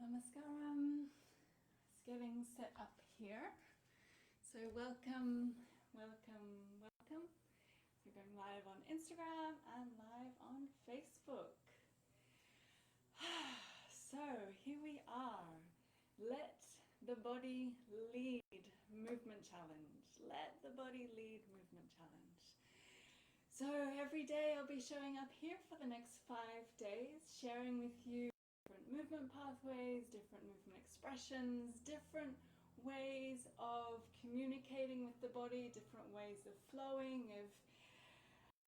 Namaskaram. It's getting set up here. So welcome, welcome, welcome. We're going live on Instagram and live on Facebook. So here we are. Let the body lead movement challenge. Let the body lead movement challenge. So every day I'll be showing up here for the next 5 days, sharing with you different movement pathways, different movement expressions, different ways of communicating with the body, different ways of flowing, of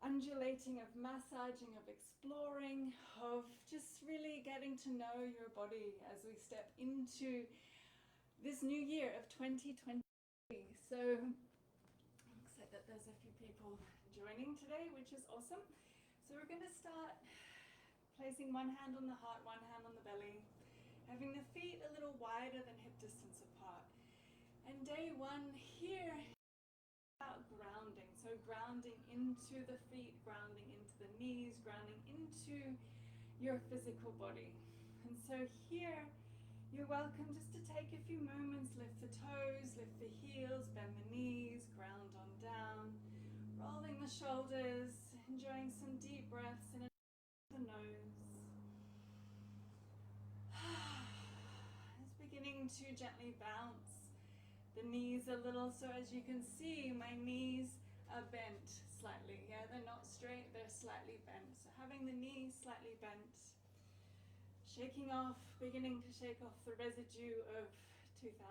undulating, of massaging, of exploring, of just really getting to know your body as we step into this new year of 2020. So I'm excited that there's a few people joining today, which is awesome. So we're going to start placing one hand on the heart, one hand on the belly, having the feet a little wider than hip distance apart. And day one here is about grounding. So grounding into the feet, grounding into the knees, grounding into your physical body. And so here, you're welcome just to take a few moments, lift the toes, lift the heels, bend the knees, ground on down, rolling the shoulders, enjoying some deep breaths in the nose. Just beginning to gently bounce the knees a little, so as you can see, my knees are bent slightly. Yeah, they're not straight, they're slightly bent. So having the knees slightly bent, shaking off, beginning to shake off the residue of 2022,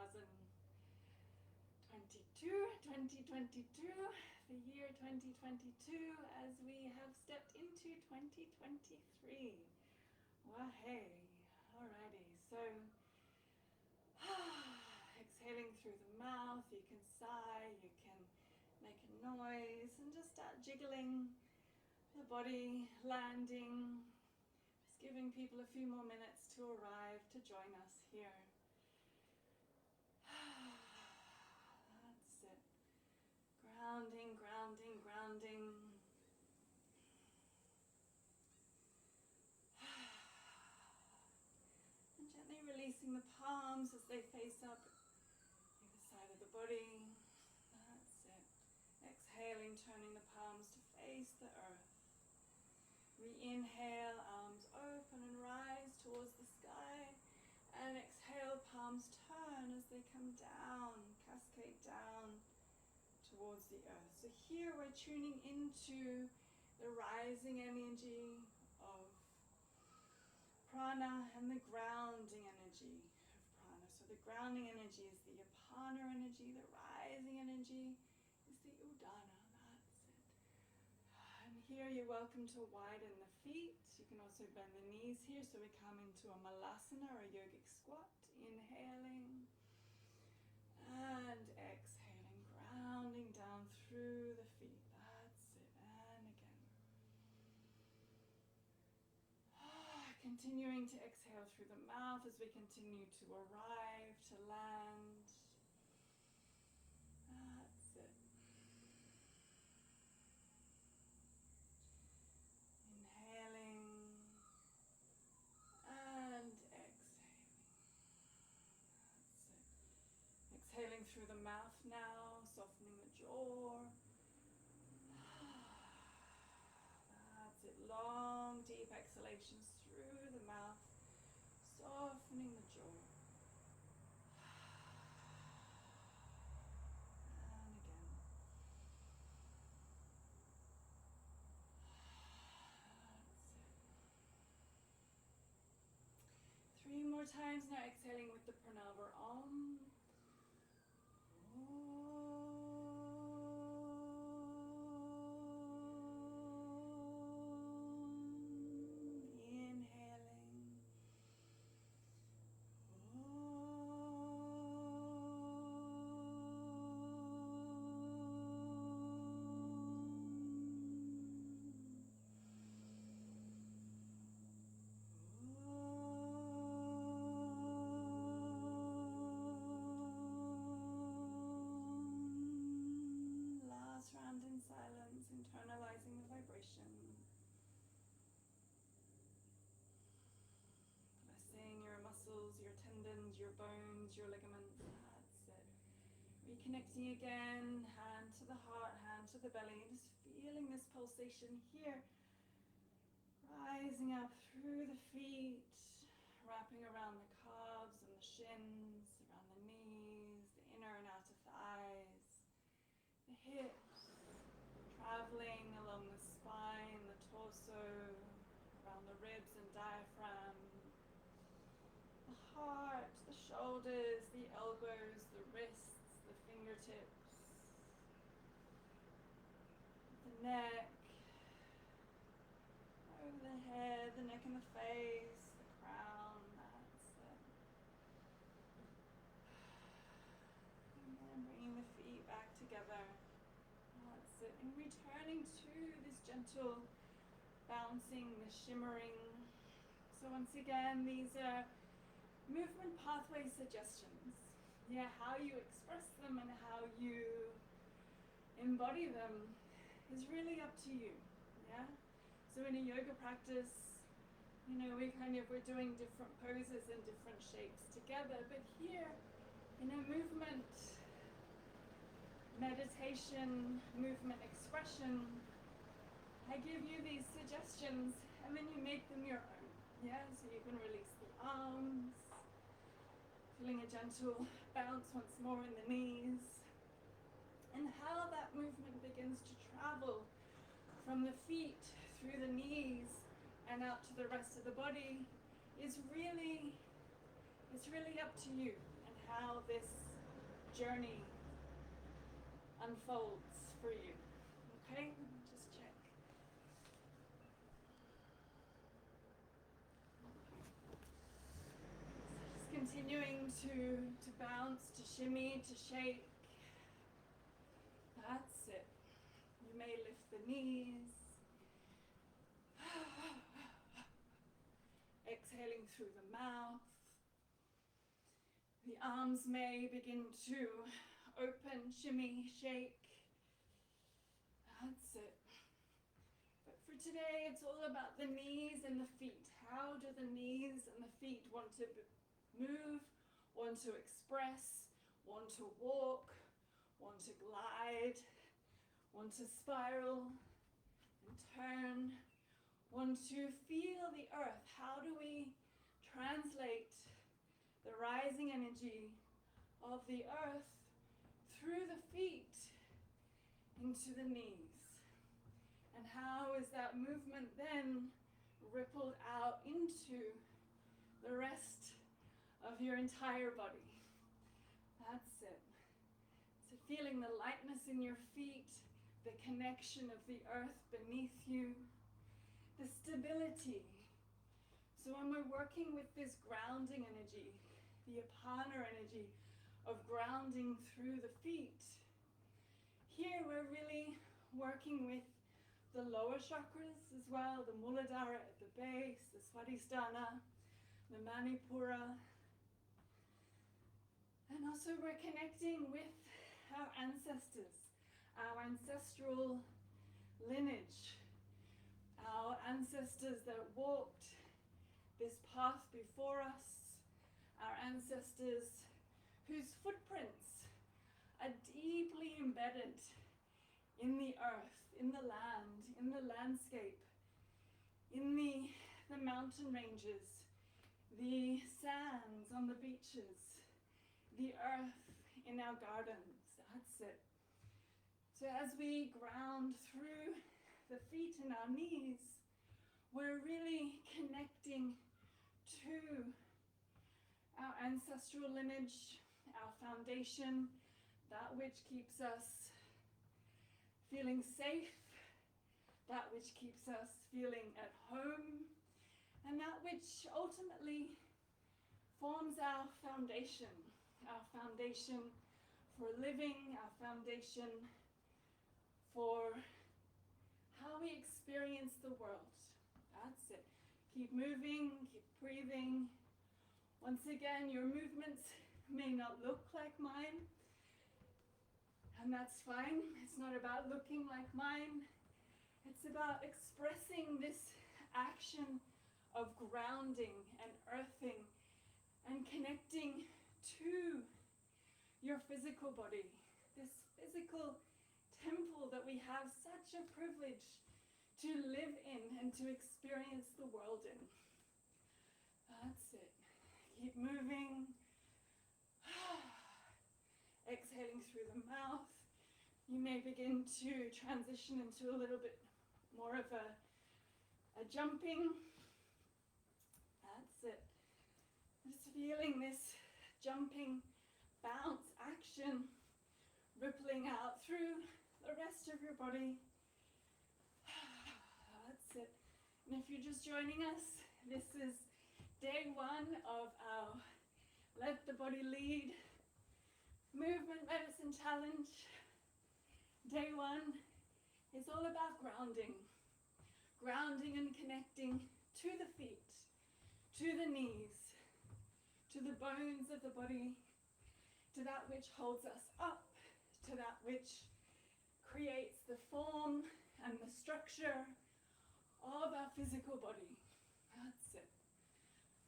the year 2022, as we have stepped into 2023. Wahey. Alrighty, so exhaling through the mouth, you can sigh, you can make a noise, and just start jiggling the body, landing, just giving people a few more minutes to arrive, to join us here. That's it. Grounding, grounding, grounding. And gently releasing the palms as they face up either side of the body. That's it. Exhaling, turning the palms to face the earth. We inhale, arms open and rise towards the sky. And exhale, palms turn as they come down, cascade down towards the earth. So here we're tuning into the rising energy of prana and the grounding energy of prana. So the grounding energy is the apana energy, the rising energy is the udana. That's it. And here you're welcome to widen the feet. You can also bend the knees here. So we come into a malasana or a yogic squat. Inhaling and exhaling, grounding down through the feet. That's it. And again. Continuing to exhale through the mouth as we continue to arrive, to land. That's it. Inhaling and exhaling. That's it. Exhaling through the mouth now, softening the jaw. That's it. Long, deep exhalations through the mouth, softening the jaw. And again. That's it. 3 more times now, exhaling with the Pranava Om. Inhaling. Silence, internalizing the vibration. Blessing your muscles, your tendons, your bones, your ligaments. That's it. Reconnecting again, hand to the heart, hand to the belly, just feeling this pulsation here. Rising up through the feet, wrapping around the calves and the shins, around the knees, the inner and outer thighs, the hips, traveling along the spine, the torso, around the ribs and diaphragm, the heart, the shoulders, the elbows, the wrists, the fingertips, the neck, over the head, the neck and the face, the crown, that's it. And then bringing the feet back together. That's it. And returning to this gentle bouncing, the shimmering. So once again, these are movement pathway suggestions. Yeah, how you express them and how you embody them is really up to you. Yeah. So in a yoga practice, you know, we're doing different poses and different shapes together, but here in a movement, meditation, movement expression, I give you these suggestions and then you make them your own. Yeah, so you can release the arms, feeling a gentle bounce once more in the knees, and how that movement begins to travel from the feet through the knees and out to the rest of the body is really, it's really up to you and how this journey unfolds for you. Okay, just check. Just continuing to bounce, to shimmy, to shake. That's it. You may lift the knees. Exhaling through the mouth. The arms may begin to open, shimmy, shake. That's it. But for today, it's all about the knees and the feet. How do the knees and the feet want to move, want to express, want to walk, want to glide, want to spiral and turn, want to feel the earth. How do we translate the rising energy of the earth through the feet into the knees? And how is that movement then rippled out into the rest of your entire body? That's it. So feeling the lightness in your feet, the connection of the earth beneath you, the stability. So when we're working with this grounding energy, the Apana energy of grounding through the feet, here we're really working with the lower chakras as well, the Muladhara at the base, the Svadhisthana, the Manipura. And also we're connecting with our ancestors, our ancestral lineage, our ancestors that walked this path before us, our ancestors whose footprints are deeply embedded in the earth, in the land, in the landscape, in the mountain ranges, the sands on the beaches, the earth in our gardens. That's it. So as we ground through the feet and our knees, we're really connecting to our ancestral lineage, our foundation, that which keeps us feeling safe, that which keeps us feeling at home, and that which ultimately forms our foundation for living, our foundation for how we experience the world. That's it. Keep moving, keep breathing. Once again, your movements may not look like mine, and that's fine. It's not about looking like mine. It's about expressing this action of grounding and earthing and connecting to your physical body, this physical temple that we have such a privilege to live in and to experience the world in. That's it. Keep moving. Exhaling through the mouth. You may begin to transition into a little bit more of a jumping. That's it. Just feeling this jumping bounce action rippling out through the rest of your body. That's it. And if you're just joining us, this is day 1 of our Let the Body Lead Movement Medicine Challenge. Day 1 is all about grounding. Grounding and connecting to the feet, to the knees, to the bones of the body, to that which holds us up, to that which creates the form and the structure of our physical body. That's it.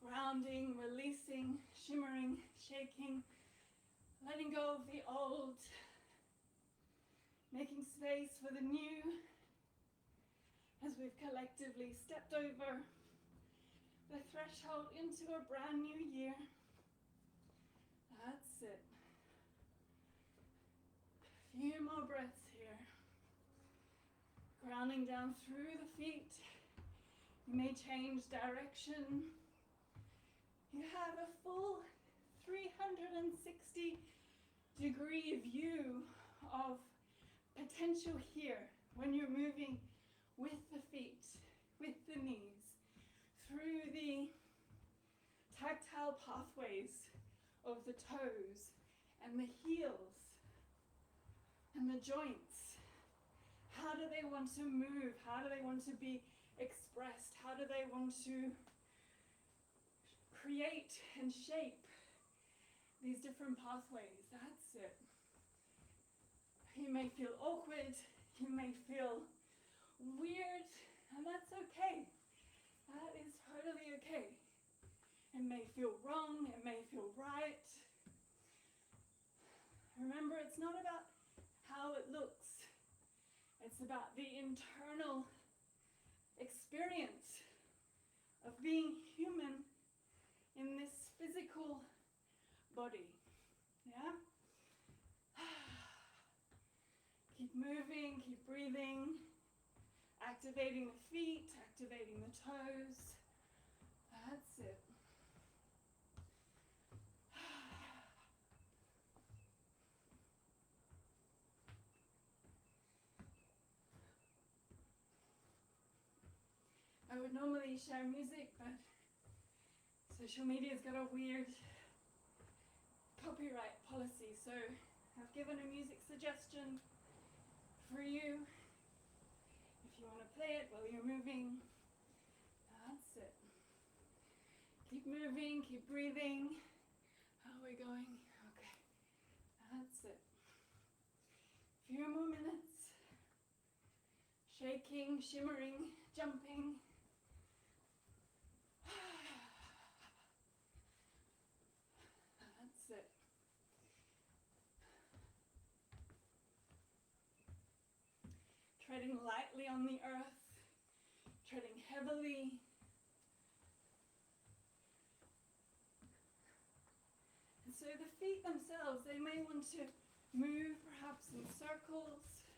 Grounding, releasing, shimmering, shaking, letting go of the old, making space for the new as we've collectively stepped over the threshold into a brand new year. That's it. A few more breaths here. Grounding down through the feet. You may change direction. You have a full 360-degree view of potential here when you're moving with the feet, with the knees, through the tactile pathways of the toes and the heels and the joints. How do they want to move? How do they want to be expressed? How do they want to create and shape these different pathways? That's it. You may feel awkward, you may feel weird, and that's okay. That is totally okay. It may feel wrong, it may feel right. Remember, it's not about how it looks. It's about the internal experience of being human in this physical body. Yeah? Keep moving, keep breathing, activating the feet, activating the toes. That's it. I would normally share music, but social media's got a weird copyright policy, so I've given a music suggestion for you. If you want to play it while you're moving, that's it. Keep moving, keep breathing. How are we going? Okay, that's it. Few more minutes. Shaking, shimmering, jumping. That's it. Treading lightly on the earth, treading heavily. And so the feet themselves, they may want to move perhaps in circles.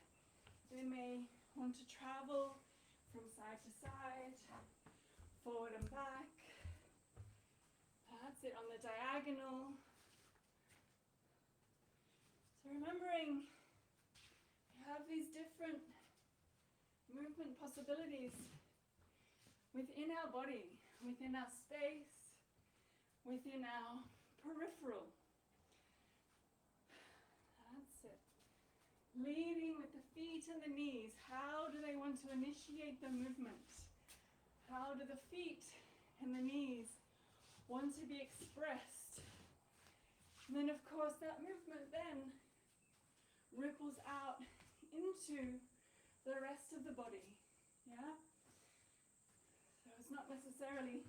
They may want to travel from side to side, forward and back. That's it, on the diagonal. So remembering, we have these different movement possibilities within our body, within our space, within our peripheral. That's it. Leading with the feet and the knees. How do they want to initiate the movement? How do the feet and the knees want to be expressed? And then of course that movement then ripples out into the rest of the body. Yeah? So it's not necessarily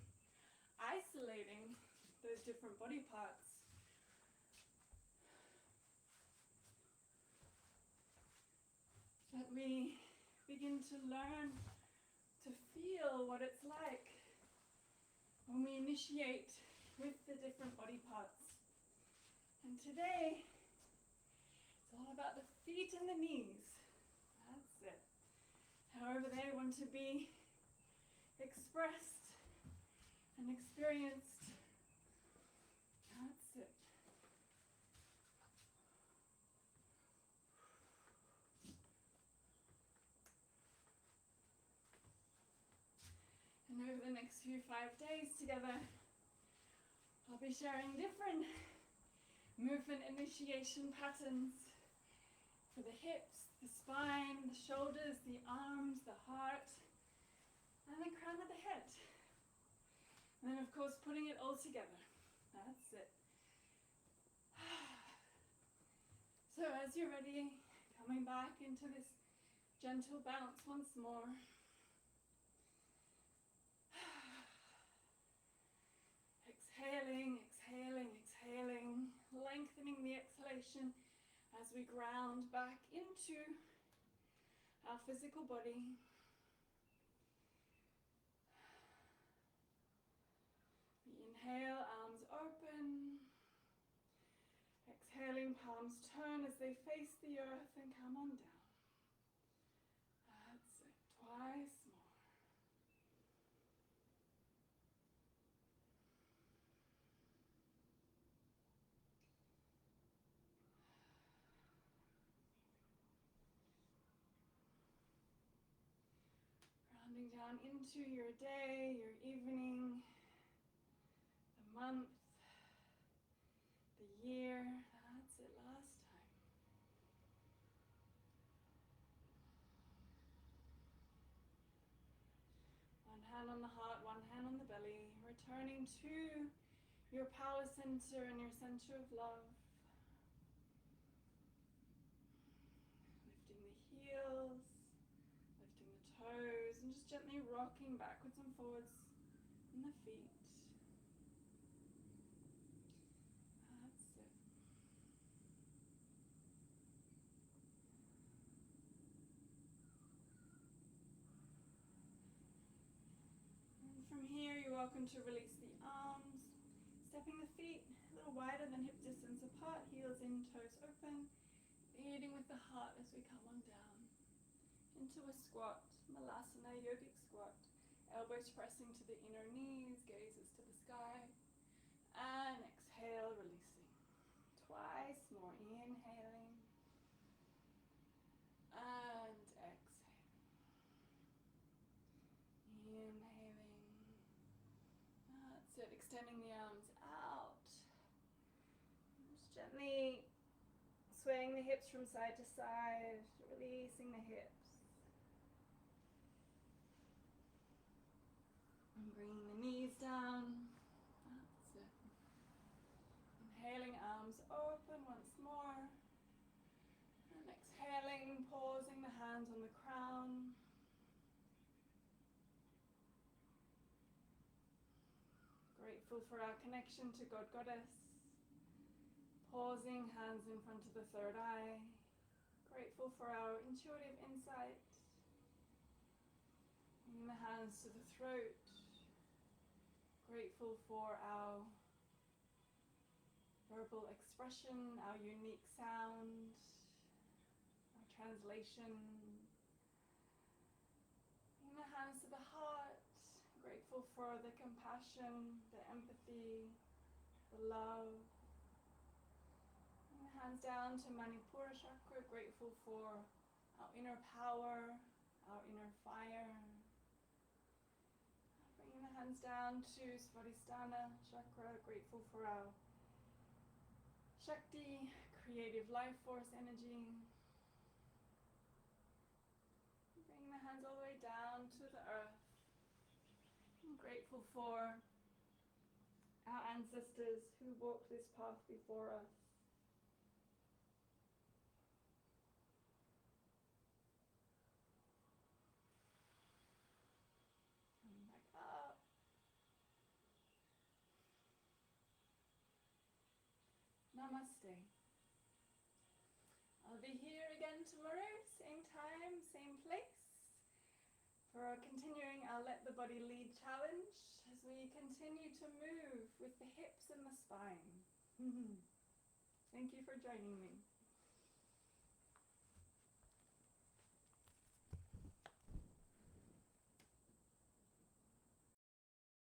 isolating those different body parts. That we begin to learn to feel what it's like when we initiate with the different body parts. And today, it's all about the feet and the knees. That's it. However they want to be expressed and experienced. That's it. And over the next 5 days together, I'll be sharing different movement initiation patterns for the hips, the spine, the shoulders, the arms, the heart, and the crown of the head. And then, of course, putting it all together. That's it. So as you're ready, coming back into this gentle bounce once more. Exhaling, exhaling, exhaling, lengthening the exhalation as we ground back into our physical body. We inhale, arms open. Exhaling, palms turn as they face the earth and come on down. That's it. Twice more. Grounding down into your day, your evening, the month, the year. That's it, last time. One hand on the heart, one hand on the belly, returning to your power center and your center of love. Lifting the heels, lifting the toes, and just gently rocking backwards and forwards in the feet. That's it. And from here, you're welcome to release the arms, stepping the feet a little wider than hip distance apart, heels in, toes open, leading with the heart as we come on down into a squat, Malasana yogic squat. Elbows pressing to the inner knees, gazes to the sky, and exhale, releasing. Twice more, inhaling, and exhaling. Inhaling. That's it, extending the arms out. Just gently swaying the hips from side to side, releasing the hips. And bringing the knees down. That's it. Inhaling, arms open once more. And exhaling, pausing the hands on the crown. Grateful for our connection to God, Goddess. Pausing, hands in front of the third eye. Grateful for our intuitive insight. Bringing the hands to the throat. Grateful for our verbal expression, our unique sound, our translation. Bringing the hands to the heart. Grateful for the compassion, the empathy, the love. Bringing the hands down to Manipura chakra. Grateful for our inner power, our inner fire. Bringing the hands down to Svadhisthana chakra, grateful for our Shakti, creative life force energy. Bringing the hands all the way down to the earth. I'm grateful for our ancestors who walked this path before us. Coming back up. Namaste. I'll be here again tomorrow, same time, same place, for continuing our Let the Body Lead challenge as we continue to move with the hips and the spine. Thank you for joining me.